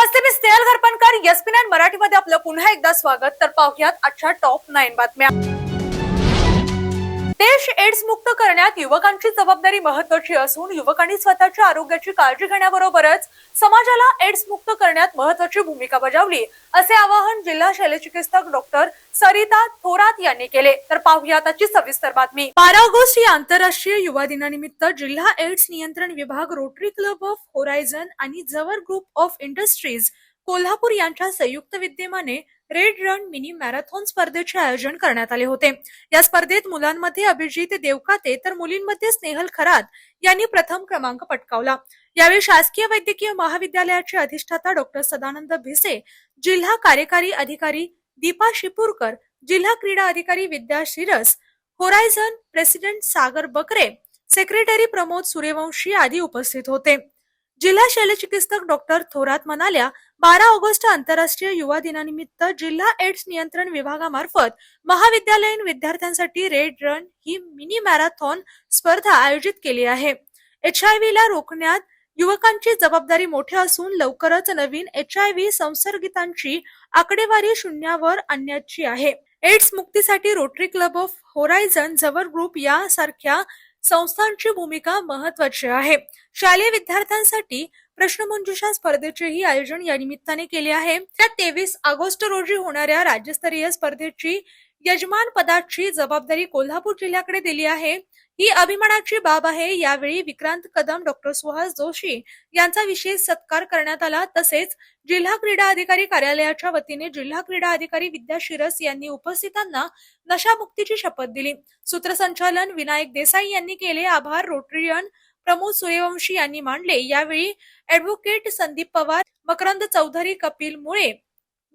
नमस्ते, मी स्नेहल घरपणकर. एसपी9 मराठीमध्ये आपलं पुन्हा एकदा स्वागत. तर पाहूयात आजच्या टॉप 9 बातम्या. देश एड्स मुक्त करण्यात युवकांची जबाबदारी महत्त्वाची असून युवकांनी स्वतःच्या आरोग्याची काळजी घेण्याबरोबरच समाजाला एड्स मुक्त करण्यात महत्त्वाची भूमिका बजावली, असे आवाहन जिल्हा शल्यचिकित्सक डॉक्टर सरिता थोरात यांनी केले. तर पाहूयात आजची सविस्तर बातमी. 12 ऑगस्ट या आंतरराष्ट्रीय युवा दिनानिमित्त जिल्हा एड्स नियंत्रण विभाग, रोटरी क्लब ऑफ होरायझन आणि जवर ग्रुप ऑफ इंडस्ट्रीज कोल्हापूर यांच्या संयुक्त विद्यमाने रेड रन मिनी मॅरेथॉन स्पर्धेचे आयोजन करण्यात आले होते. या स्पर्धेत मुलांमध्ये अभिजित देवकाते तर मुलींमध्ये स्नेहल खरात यांनी प्रथम क्रमांक पटकावला. यावेळी शासकीय वैद्यकीय महाविद्यालयाचे अधिष्ठाता डॉक्टर सदानंद भिसे, जिल्हा कार्यकारी अधिकारी दीपा शिपूरकर, जिल्हा क्रीडा अधिकारी विद्या शिरस, होरायझन प्रेसिडेंट सागर बकरे, सेक्रेटरी प्रमोद सूर्यवंशी आदी उपस्थित होते. जिल्हा शल्यचिकित्सक डॉक्टर थोरात म्हणाल्या, 12 ऑगस्ट आंतरराष्ट्रीय युवा दिनानिमित्त जिल्हा एड्स नियंत्रण विभागामार्फत महाविद्यालयीन विद्यार्थ्यांसाठी रेड रन ही मिनी मॅरेथॉन स्पर्धा आयोजित केली आहे. HIV ला रोखण्यात युवकांची जबाबदारी मोठी असून लवकरच नवीन HIV संसर्गितांची आकडेवारी शून्यावर आणण्याची आहे. एड्स मुक्तीसाठी rotary club of horizon, जवर group यासारख्या संस्थांची भूमिका महत्त्वाची आहे. शालेय विद्यार्थ्यांसाठी प्रश्नमंजुषा स्पर्धेचेही आयोजन या निमित्ताने केले आहे. त्या 23 ऑगस्ट रोजी होणाऱ्या राज्यस्तरीय स्पर्धेची यजमान पदाची जबाबदारी कोल्हापूर जिल्ह्याकडे दिली आहे. ही अभिमानाची बाब आहे. यावेळी विक्रांत कदम, डॉक्टर सुहास जोशी यांचा विशेष सत्कार करण्यात आला. तसेच जिल्हा क्रीडा अधिकारी कार्यालयाच्या वतीने जिल्हा क्रीडा अधिकारी विद्या शिरस यांनी उपस्थितांना नशामुक्तीची शपथ दिली. सूत्रसंचालन विनायक देसाई यांनी केले. आभार रोटरीयन प्रमोद सूर्यवंशी यांनी मांडले. यावेळी ऍडव्होकेट संदीप पवार, मकरंद चौधरी, कपिल मुळे,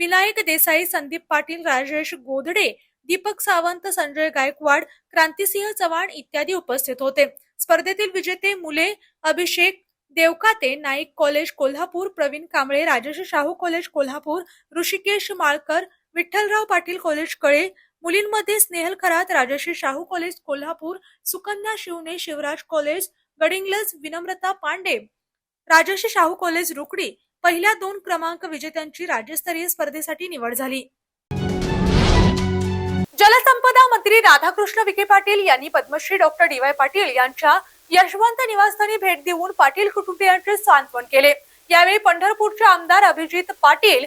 विनायक देसाई, संदीप पाटील, राजेश गोधडे, दीपक सावंत, संजय गायकवाड, क्रांतिसिंह चव्हाण इत्यादी उपस्थित होते. स्पर्धेतील विजेते मुले Abhishek Devkate Naik college Kolhapur, Pravin Kamble Rajarshi Shahu college Kolhapur, Rushikesh Malkar Vitthalrao Patil college Kale. मुलींमध्ये Snehal Kharat Rajarshi Shahu college Kolhapur, Sukanya Shivane Shivraj college Gadhinglaj, Vinamrata Pande Rajarshi Shahu college Rukdi. पहिल्या 2 क्रमांक विजेत्यांची राज्यस्तरीय स्पर्धेसाठी निवड झाली. जलसंपदा मंत्री राधाकृष्ण विखे पाटील यांनी पद्मश्री डॉक्टर DY पाटील यांच्या यशवंत निवासस्थानी भेट देऊन पाटील कुटुंबियांचे सांत्वन केले. यावेळी पंढरपूरचे आमदार अभिजित पाटील,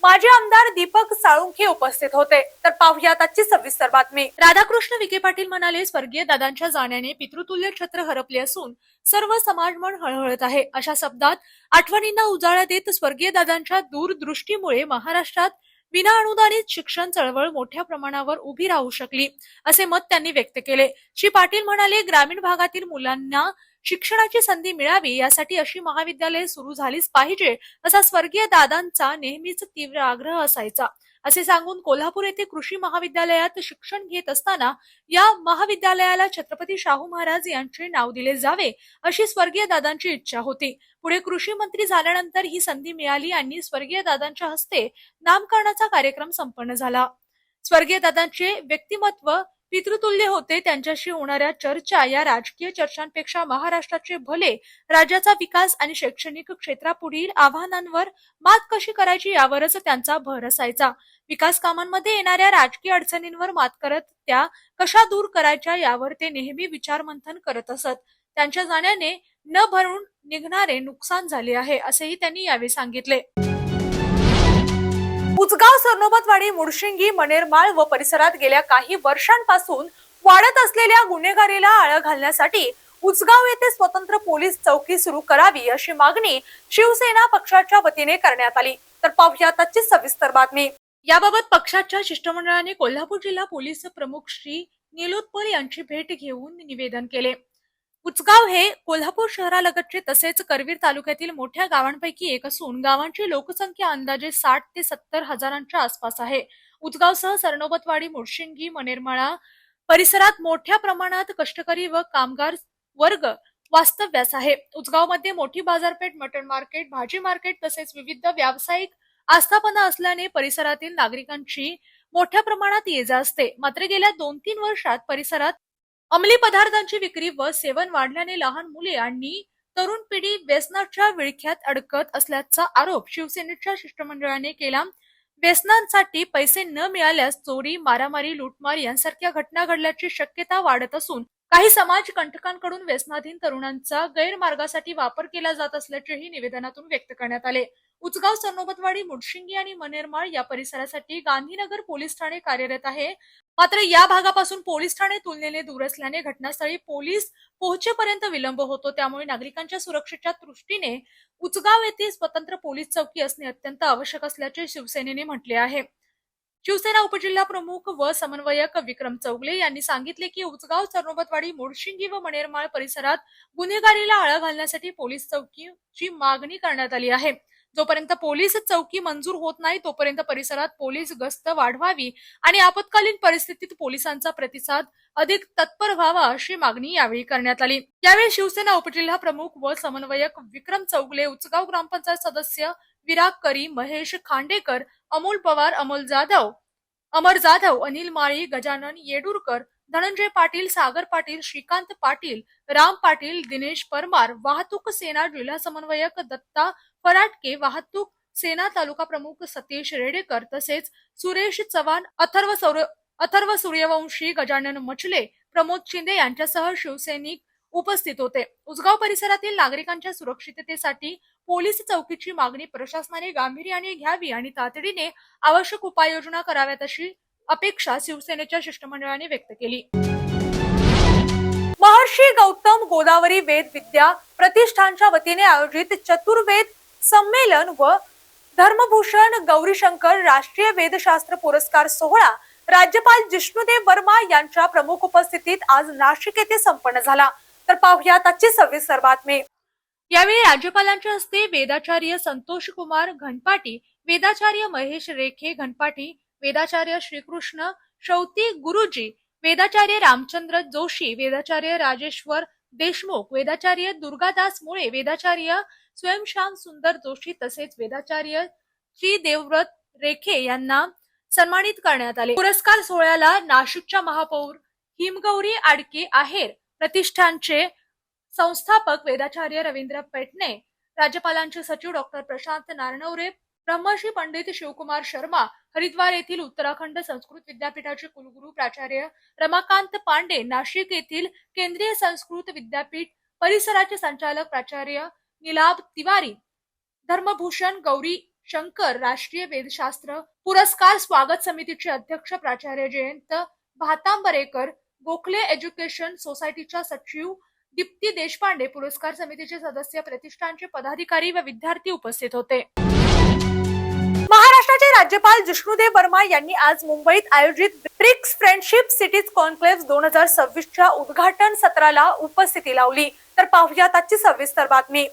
माजी आमदार दीपक साळुंखे उपस्थित होते. तर पाहूयात आजची सविस्तर बातमी. राधाकृष्ण विखे पाटील म्हणाले, स्वर्गीय दादांच्या जाण्याने पितृतुल्य छत्र हरपले असून सर्व समाजमन हळहळत आहे. अशा शब्दात आठवणींना उजाळा देत स्वर्गीय दादांच्या दूरदृष्टीमुळे महाराष्ट्रात विना अनुदानित शिक्षण चळवळ मोठ्या प्रमाणावर उभी राहू शकली, असे मत त्यांनी व्यक्त केले. श्री पाटील म्हणाले, ग्रामीण भागातील मुलांना शिक्षणाची संधी मिळावी यासाठी अशी महाविद्यालये सुरू झालीच पाहिजे, असा स्वर्गीय दादांचा नेहमीच तीव्र आग्रह असायचा, असे सांगून कोल्हापूर येथे कृषी महाविद्यालयात शिक्षण घेत असताना या महाविद्यालयाला छत्रपती शाहू महाराज यांचे नाव दिले जावे अशी स्वर्गीय दादांची इच्छा होती. पुढे कृषी मंत्री झाल्यानंतर ही संधी मिळाली आणि स्वर्गीय दादांच्या हस्ते नामकरणाचा कार्यक्रम संपन्न झाला. स्वर्गीय दादांचे व्यक्तिमत्व पितृतुल्य होते. त्यांच्याशी होणाऱ्या चर्चा या राजकीय चर्चांपेक्षा महाराष्ट्राचे भले, राज्याचा विकास आणि शैक्षणिक क्षेत्रापुढील आव्हानांवर मात कशी करायची यावरच त्यांचा भर असायचा. विकास कामांमध्ये येणाऱ्या राजकीय अडचणींवर मात करत त्या कशा दूर करायच्या यावर ते नेहमी विचारमंथन करत असत. त्यांच्या जाण्याने न भरून निघणारे नुकसान झाले आहे, असेही त्यांनी यावेळी सांगितले. उचगाव, सरनोबतवाडी, मुडशिंगी, मनेरमाळ व परिसरात गेल्या काही वर्षांपासून वाढत असलेल्या गुन्हेगारीला आळा घालण्यासाठी उचगाव येथे स्वतंत्र पोलीस चौकी सुरू करावी अशी मागणी शिवसेना पक्षाच्या वतीने करण्यात आली. तर पाहूयात आजची सविस्तर बातमी. याबाबत पक्षाच्या शिष्टमंडळाने कोल्हापूर जिल्हा पोलीस प्रमुख श्री निलोत्पल यांची भेट घेऊन निवेदन केले. उचगाव हे कोल्हापूर शहरालगतचे तसेच करवीर तालुक्यातील मोठ्या गावांपैकी एक असून गावांची लोकसंख्या अंदाजे 60 ते 70 हजारांच्या आसपास आहे. उचगावसह सरनोबतवाडी, मुडशिंगी, मनेरमाळा परिसरात मोठ्या प्रमाणात कष्टकरी व कामगार वर्ग वास्तव्यास आहे. उचगावमध्ये मोठी बाजारपेठ, मटण मार्केट, भाजी मार्केट तसेच विविध व्यावसायिक आस्थापना असल्याने परिसरातील नागरिकांची मोठ्या प्रमाणात ये-जा असते. मात्र गेल्या 2-3 वर्षात परिसरात अंमली पदार्थांची विक्री व सेवन वाढल्याने लहान मुले आणि तरुण पिढी व्यसनाच्या विळख्यात अडकत असल्याचा आरोप शिवसेनेच्या शिष्टमंडळाने केला. व्यसनांसाठी पैसे न मिळाल्यास चोरी, मारामारी, लूटमार यांसारख्या घटना घडल्याची शक्यता वाढत असून काही समाज कंटकांकडून व्यसनाधीन तरुणांचा गैरमार्गासाठी वापर केला जात असल्याचेही निवेदनातून व्यक्त करण्यात आले. उचगाव, सरनोबतवाडी, मुडशिंगी आणि मनेरमाळ या परिसरासाठी गांधीनगर पोलीस ठाणे कार्यरत आहे. मात्र या भागापासून पोलीस ठाणे तुलनेने दूर असल्याने घटनास्थळी पोलीस पोहोचेपर्यंत विलंब होतो. त्यामुळे नागरिकांच्या सुरक्षेच्या दृष्टीने उचगाव येथे स्वतंत्र पोलीस चौकी असणे अत्यंत आवश्यक असल्याचे शिवसेनेने म्हटले आहे. शिवसेना उपजिल्हा प्रमुख व समन्वयक विक्रम चौगले यांनी सांगितले की उचगाव, सरनोबतवाडी, मोडशिंगी व मनेरमाळ परिसरात गुन्हेगारीला आळा घालण्यासाठी पोलीस चौकीची मागणी करण्यात आली आहे. जोपर्यंत पोलीस चौकी मंजूर होत नाही तोपर्यंत परिसरात पोलीस गस्त वाढवावी आणि आपत्कालीन परिस्थितीत पोलिसांचा प्रतिसाद अधिक तत्पर व्हावा अशी मागणी यावेळी करण्यात आली. यावेळी शिवसेना उपजिल्हा प्रमुख व समन्वयक विक्रम चौगले, उचगाव ग्रामपंचायत सदस्य विराग करी, महेश खांडेकर, अमोल पवार, अमर जाधव, अनिल माळी, गजानन येडूरकर, धनंजय पाटील, सागर पाटील, श्रीकांत पाटील, राम पाटील, दिनेश परमार, वाहतूक सेना जिल्हा समन्वयक दत्ता फराटके, वाहतूक सेना तालुका प्रमुख सतीश रेडेकर तसेच सुरेश चव्हाण, अथर्व सूर्यवंशी, गजानन मचले, प्रमोद शिंदे यांच्यासह शिवसैनिक उपस्थित होते. उचगाव परिसरातील नागरिकांच्या सुरक्षिततेसाठी पोलीस चौकीची मागणी प्रशासनाने गांभीर्याने घ्यावी आणि तातडीने आवश्यक उपाययोजना कराव्यात अशी अपेक्षा शिवसेनेच्या शिष्टमंडळाने व्यक्त केली. महर्षी गौतम गोदावरी वेद विद्या प्रतिष्ठानच्या वतीने आयोजित चतुर्वेद संमेलन व धर्मभूषण गौरीशंकर राष्ट्रीय वेदशास्त्र पुरस्कार सोहळा राज्यपाल जिष्णुदेव वर्मा यांच्या प्रमुख उपस्थितीत आज नाशिक येथे संपन्न झाला. तर पाहुयात आजची सविस्तर बातमी. यावेळी राज्यपालांच्या हस्ते वेदाचार्य संतोष कुमार घनपाटी, वेदाचार्य महेश रेखे घनपाटी, वेदाचार्य श्रीकृष्ण शौती गुरुजी, वेदाचार्य रामचंद्र जोशी, वेदाचार्य राजेश्वर देशमुख, वेदाचार्य दुर्गादास मुळे, वेदाचार्य स्वयंश्याम सुंदर जोशी तसेच वेदाचार्य श्री देवव्रत रेखे यांना सन्मानित करण्यात आले. पुरस्कार सोहळ्याला नाशिकच्या महापौर हिमगौरी आडके आहेर, प्रतिष्ठानचे संस्थापक वेदाचार्य रवींद्र पेटणे, राज्यपालांचे सचिव डॉक्टर प्रशांत नारनवरे, ब्रह्मश्री पंडित शिवकुमार शर्मा, हरिद्वार येथील उत्तराखंड संस्कृत विद्यापीठाचे कुलगुरू प्राचार्य रमाकांत पांडे, नाशिक येथील केंद्रीय संस्कृत विद्यापीठ परिसराचे संचालक प्राचार्य निलाभ तिवारी, धर्मभूषण गौरी शंकर राष्ट्रीय वेदशास्त्र पुरस्कार स्वागत समितीचे अध्यक्ष प्राचार्य जयंत भातांबरेकर, गोखले एज्युकेशन सोसायटीच्या सचिव दीप्ती देशपांडे, पुरस्कार समितीचे सदस्य, प्रतिष्ठानचे पदाधिकारी व विद्यार्थी उपस्थित होते. महाराष्ट्राचे राज्यपाल जिष्णुदेव वर्मा यांनी आज मुंबईत आयोजित ब्रिक्स फ्रेंडशिप सिटीज कॉन्क्लेव्ह 2026 च्या उद्घाटन सत्राला उपस्थिती लावली. तर पाहुयात आजची सविस्तर बातमी.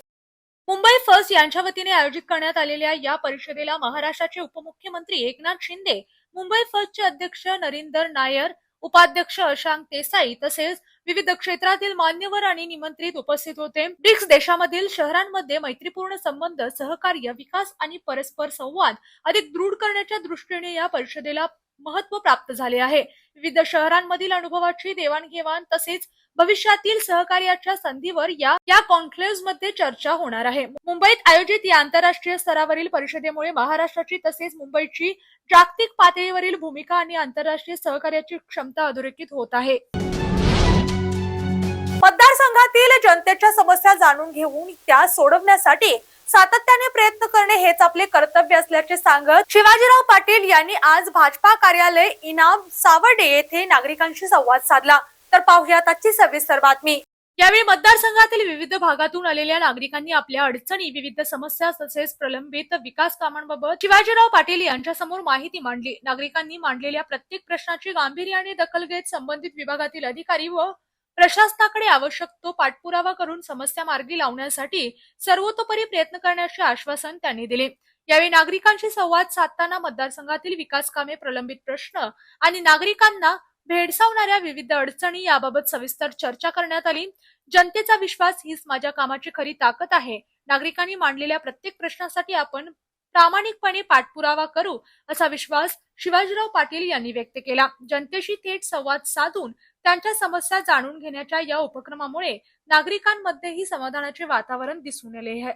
मुंबई फर्स्ट यांच्या वतीने आयोजित करण्यात आलेल्या या परिषदेला महाराष्ट्राचे उपमुख्यमंत्री एकनाथ शिंदे, मुंबई फर्स्टचे अध्यक्ष नरिंदर नायर, उपाध्यक्ष अशांक देसाई तसेच विविध क्षेत्रातील मान्यवर आणि निमंत्रित उपस्थित होते. ब्रिक्स देशांमधील शहरांमध्ये मैत्रीपूर्ण संबंध, सहकार्य, विकास आणि परस्पर संवाद अधिक दृढ करण्याच्या दृष्टीने या परिषदेला महत्त्व प्राप्त झाले आहे. विविध शहरांमधील अनुभवाची देवाणघेवाण तसेच भविष्यातील सहकार्याच्या संधीवर या कॉन्क्लेव्ह मध्ये चर्चा होणार आहे. मुंबईत आयोजित या आंतरराष्ट्रीय स्तरावरील परिषदेमुळे महाराष्ट्राची तसेच मुंबईची जागतिक पातळीवरील भूमिका आणि आंतरराष्ट्रीय सहकार्याची क्षमता अधोरेखित होत आहे. मतदारसंघातील जनतेच्या समस्या जाणून घेऊन त्या सोडवण्यासाठी सातत्याने प्रयत्न करणे हेच आपले कर्तव्य असल्याचे सांगत शिवाजीराव पाटील यांनी आज भाजपा कार्यालय इनाम सावर्डे येथे नागरिकांशी संवाद साधला. तर पाहुयात आजची सविस्तर बातमी. यावेळी मतदारसंघातील विविध भागातून आलेल्या नागरिकांनी आपल्या अडचणी, विविध समस्या तसेच प्रलंबित विकास कामांबाबत शिवाजीराव पाटील यांच्या समोर माहिती मांडली. नागरिकांनी मांडलेल्या प्रत्येक प्रश्नाची गांभीर्याने दखल घेत संबंधित विभागातील अधिकारी व प्रशासनाकडे आवश्यक तो पाठपुरावा करून समस्या मार्गी लावण्यासाठी सर्वतोपरी प्रयत्न करण्याचे आश्वासन त्यांनी दिले. यावेळी नागरिकांशी संवाद साधताना मतदारसंघातील विकास कामे, प्रलंबित प्रश्न आणि नागरिकांना भेडसावणाऱ्या विविध अडचणी याबाबत सविस्तर चर्चा करण्यात आली. जनतेचा विश्वास हीच माझ्या कामाची खरी ताकद आहे. नागरिकांनी मांडलेल्या प्रत्येक प्रश्नासाठी आपण प्रामाणिकपणे पाठपुरावा करू असा विश्वास शिवाजीराव पाटील यांनी व्यक्त केला. जनतेशी थेट संवाद साधून त्यांच्या समस्या जाणून घेण्याच्या या उपक्रमामुळे नागरिकांमध्येही समाधानाचे वातावरण दिसून आले आहे.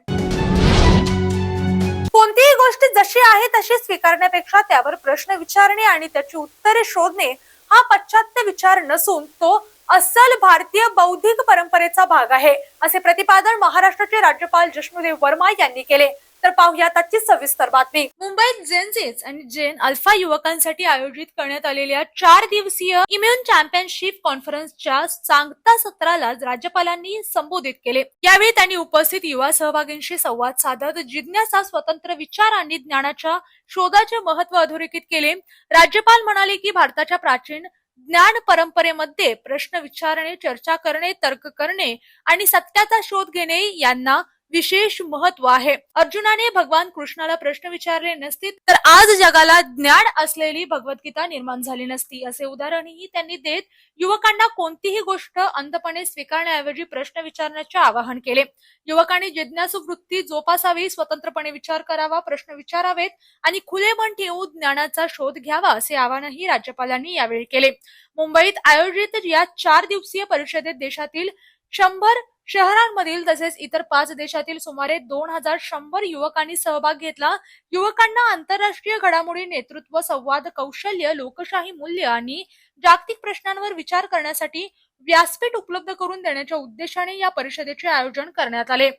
कोणतीही गोष्ट जशी आहे तशी स्वीकारण्यापेक्षा त्यावर प्रश्न विचारणे आणि त्याची उत्तरे शोधणे हा पाश्चात्य विचार नसून तो अस्सल भारतीय बौद्धिक परंपरेचा भाग आहे, असे प्रतिपादन महाराष्ट्राचे राज्यपाल जिष्णुदेव वर्मा यांनी केले. तर पाहूया त्याची सविस्तर बातमी. मुंबईत जेनझेज आणि जेन अल्फा युवकांसाठी आयोजित करण्यात आलेल्या 4 दिवसीय इम्युन चॅम्पियनशिप कॉन्फरन्सच्या सांगता सत्राला राज्यपालांनी संबोधित केले. यावेळी त्यांनी उपस्थित युवा सहभागींशी संवाद साधत जिज्ञासा, स्वतंत्र विचार आणि ज्ञानाच्या शोधाचे महत्त्व अधोरेखित केले. राज्यपाल म्हणाले की भारताच्या प्राचीन ज्ञान परंपरेमध्ये प्रश्न विचारणे, चर्चा करणे, तर्क करणे आणि सत्याचा शोध घेणे यांना विशेष महत्व आहे. अर्जुनाने भगवान कृष्णाला प्रश्न विचारले नसते तर आज जगाला ज्ञान असलेली भगवद्गीता निर्माण झाली नसती, असे उदाहरणही त्यांनी देत युवकांना कोणतीही गोष्ट अंधपणे स्वीकारण्याऐवजी प्रश्न विचारण्याचे आवाहन केले. युवकांनी जिज्ञासू वृत्ती जोपासावी, स्वतंत्रपणे विचार करावा, प्रश्न विचारावेत आणि खुले मन ठेवून ज्ञानाचा शोध घ्यावा, असे आवाहनही राज्यपालांनी यावेळी केले. मुंबईत आयोजित या 4 दिवसीय परिषदेत देशातील 100 शहरांमधील तसेच इतर 5 देशातील सुमारे 2100 युवकांनी सहभाग घेतला. युवकांना आंतरराष्ट्रीय घडामोडी, नेतृत्व, संवाद कौशल्य, लोकशाही मूल्य आणि जागतिक प्रश्नांवर विचार करण्यासाठी व्यासपीठ उपलब्ध करून देण्याच्या उद्देशाने या परिषदेचे आयोजन करण्यात आले.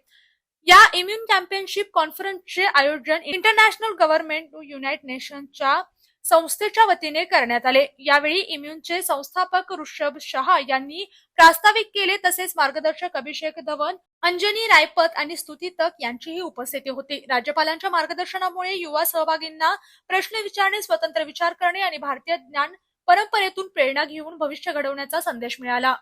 या इम्युन चॅम्पियनशिप कॉन्फरन्सचे आयोजन इंटरनॅशनल गव्हर्नमेंट युनायटेड नेशन्सच्या संस्थेच्या वतीने करण्यात आले. यावेळी इम्युनचे संस्थापक ऋषभ शहा यांनी प्रास्ताविक केले. तसेच मार्गदर्शक अभिषेक धवन, अंजनी रायपत आणि स्तुती तक यांचीही उपस्थिती होती. राज्यपालांच्या मार्गदर्शनामुळे युवा सहभागींना प्रश्न विचारणे, स्वतंत्र विचार करणे आणि भारतीय ज्ञान परंपरेतून प्रेरणा घेऊन भविष्य घडवण्याचा संदेश मिळाला.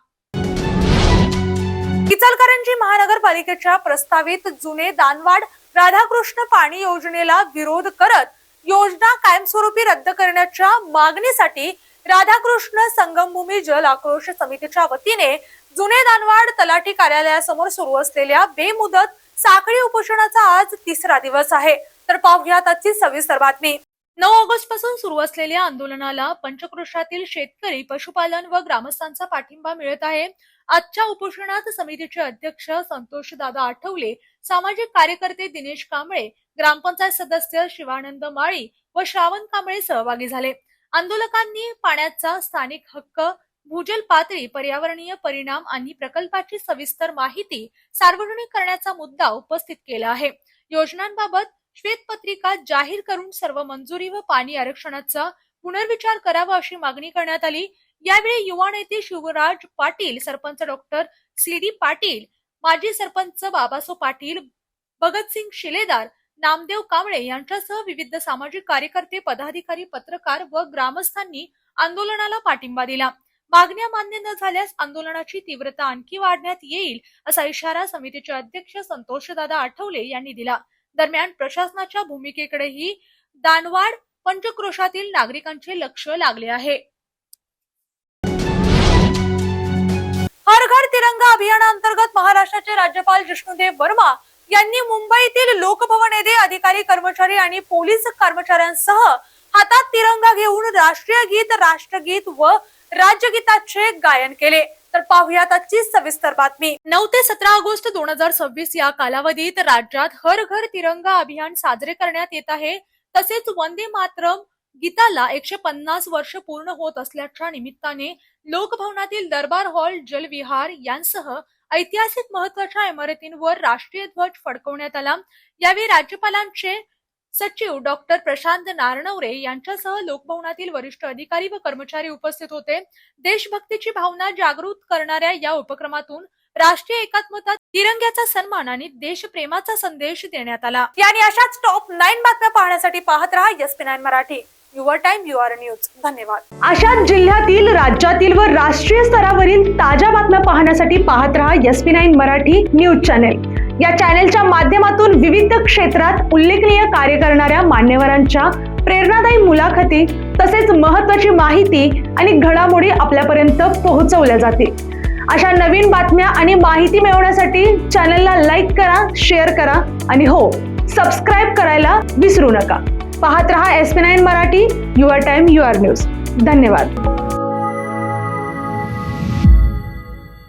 इचलकरंजी महानगरपालिकेच्या प्रस्तावित जुने दानवाड राधाकृष्ण पाणी योजनेला विरोध करत योजना कायमस्वरूपी रद्द करण्याच्या मागणीसाठी राधाकृष्ण संगमभूमी जल आक्रोश समितीच्या वतीने जुने दानवाड तलाठी कार्यालयासमोर सुरू असलेल्या बेमुदत साखळी उपोषणाचा आज 3रा दिवस आहे. तर पाहूया त्याची सविस्तर बातमी. 9 ऑगस्ट पासून सुरू असलेल्या आंदोलनाला पंचक्रोशातील शेतकरी, पशुपालन व ग्रामस्थांचा पाठिंबा मिळत आहे. आजच्या उपोषणात समितीचे अध्यक्ष संतोष दादा आठवले, सामाजिक कार्यकर्ते दिनेश कांबळे, ग्रामपंचायत सदस्य शिवानंद माळी व श्रावण कांबळे सहभागी झाले. आंदोलकांनी पाण्याचा स्थानिक हक्क, भूजल पातळी, पर्यावरणीय परिणाम आणि प्रकल्पाची सविस्तर माहिती सार्वजनिक करण्याचा मुद्दा उपस्थित केला आहे. योजनांबाबत श्वेतपत्रिका जाहीर करून सर्व मंजुरी व पाणी आरक्षणाचा पुनर्विचार करावा अशी मागणी करण्यात आली. यावेळी युवा नेते शिवराज पाटील, सरपंच डॉक्टर सी.डी. पाटील, माजी सरपंच बाबासो पाटील, भगतसिंग शिलेदार, नामदेव कांबळे यांच्यासह विविध सामाजिक कार्यकर्ते, पदाधिकारी, पत्रकार व ग्रामस्थांनी आंदोलनाला पाठिंबा दिला. मागण्या मान्य न झाल्यास आंदोलनाची तीव्रता आणखी वाढण्यात येईल असा इशारा समितीचे अध्यक्ष संतोषदादा आठवले यांनी दिला. दरम्यान प्रशासनाच्या भूमिकेकडेही दानवाड पंचक्रोशातील नागरिकांचे लक्ष लागले आहे. हर घर तिरंगा अभियानांतर्गत महाराष्ट्राचे राज्यपाल जिष्णुदेव वर्मा यांनी मुंबईतील लोकभवन येथे अधिकारी, कर्मचारी आणि पोलीस कर्मचाऱ्यांसह हातात तिरंगा घेऊन राष्ट्रीय गीत, राष्ट्रगीत व राज्यगीताचे गायन केले. तर पाहूया त्याची सविस्तर बातमी. 9 ते 17 ऑगस्ट 2026 या कालावधीत राज्यात हर घर तिरंगा अभियान साजरे करण्यात येत आहे. तसेच वंदे मातरम गीताला 150 वर्ष पूर्ण होत असल्याच्या निमित्ताने लोकभवनातील दरबार हॉल, जलविहार यांसह ऐतिहासिक महत्त्वाच्या इमारतींवर राष्ट्रीय ध्वज फडकवण्यात आला. यावेळी राज्यपालांचे सचिव डॉक्टर प्रशांत नारनवरे यांच्यासह लोकभवनातील वरिष्ठ अधिकारी व कर्मचारी उपस्थित होते. देशभक्तीची भावना जागृत करणाऱ्या या उपक्रमातून राष्ट्रीय एकात्मता, तिरंग्याचा सन्मान आणि देशप्रेमाचा संदेश देण्यात आला. याने अशाच टॉप 9 बातम्या पाहण्यासाठी पाहत रहा SP9 Marathi. Your time, your news. धन्यवाद. अशाच जिल्ह्यातील, राज्यातील व राष्ट्रीय स्तरावरील ताज्या बातम्या पाहण्यासाठी पाहत रहा SP9 मराठी न्यूज चॅनेल. या चॅनेलच्या माध्यमातून विविध क्षेत्रात उल्लेखनीय कार्य करणाऱ्या मान्यवरांच्या प्रेरणादायी मुलाखती तसेच महत्त्वाची माहिती आणि घडामोडी आपल्यापर्यंत पोहोचवल्या जातील. अशा नवीन बातम्या आणि माहिती मिळवण्यासाठी चॅनलला लाईक करा, शेअर करा आणि हो, सबस्क्राईब करायला विसरू नका. पाहत रहा SP9 Marathi. Your time, your news. धन्यवाद.